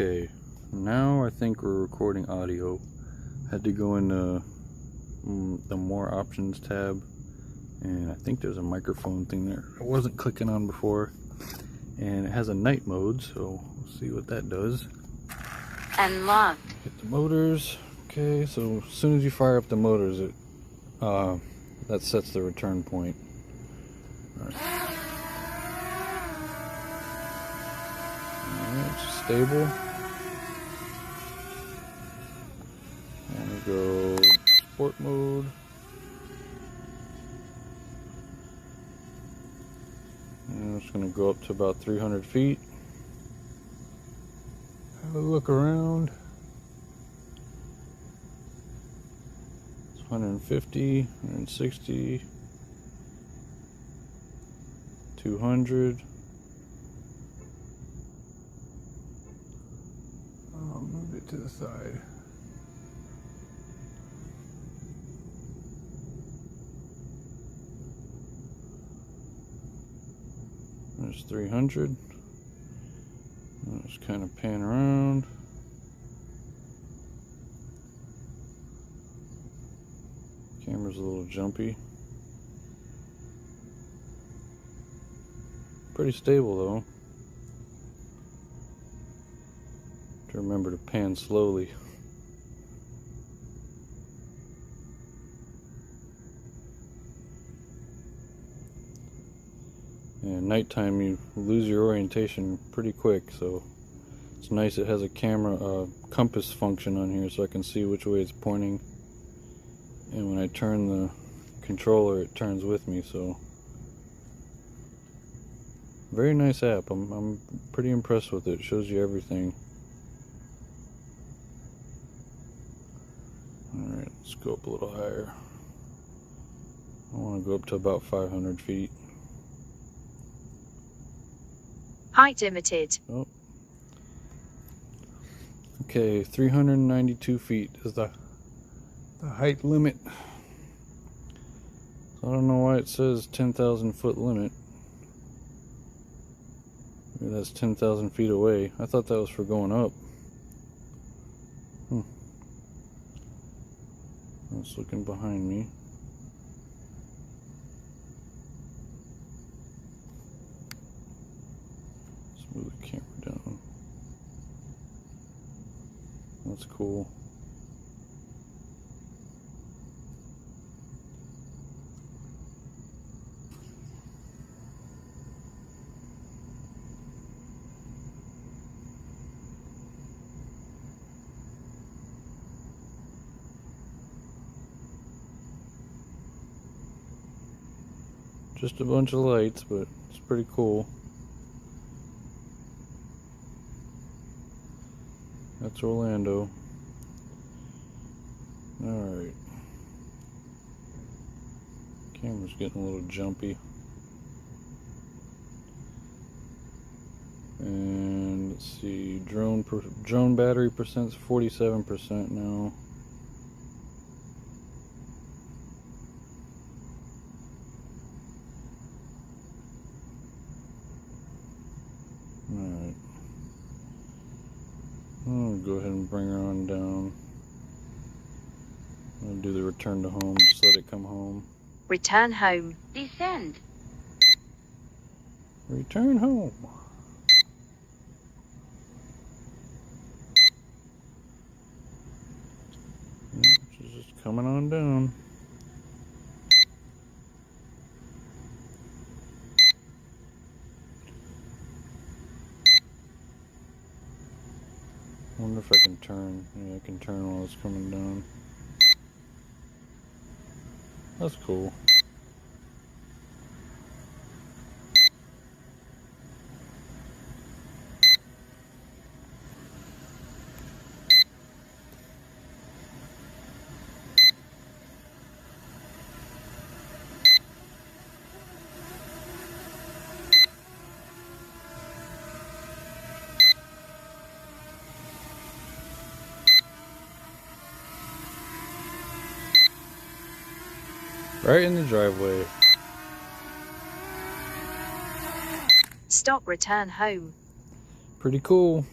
Okay, now I think we're recording audio. Had to go into the more options tab, and I think there's a microphone thing there I wasn't clicking on before, and it has a night mode, so we'll see what that does. Unlocked. Hit the motors. Okay, so as soon as you fire up the motors, it that sets the return point. Alright, it's stable. And we go sport mode. And I'm just going to go up to about 300 feet. Have a look around. It's 150, 160, 200. I'll move it to the side. There's 300. I'll just kind of pan around. Camera's a little jumpy. Pretty stable though. To remember to pan slowly. And nighttime you lose your orientation pretty quick, so it's nice it has a camera compass function on here so I can see which way it's pointing, and when I turn the controller it turns with me. So very nice app. I'm pretty impressed with it. It shows you everything. Alright, let's go up a little higher. I want to go up to about 500 feet. Height limited. Oh. Okay, 392 feet is the height limit. So I don't know why it says 10,000 foot limit. Maybe that's 10,000 feet away. I thought that was for going up. It's looking behind me. Let's move the camera down. That's cool. Just a bunch of lights, but it's pretty cool. That's Orlando. Alright. Camera's getting a little jumpy. And let's see, drone battery percent's 47% now. Alright. I'll go ahead and bring her on down. I'll do the return to home, just let it come home. Return home. Descend. Return home. Yep, she's just coming on down. I wonder if I can turn. Yeah, I can turn while it's coming down. That's cool. Right in the driveway. Stop. Return home. Pretty cool.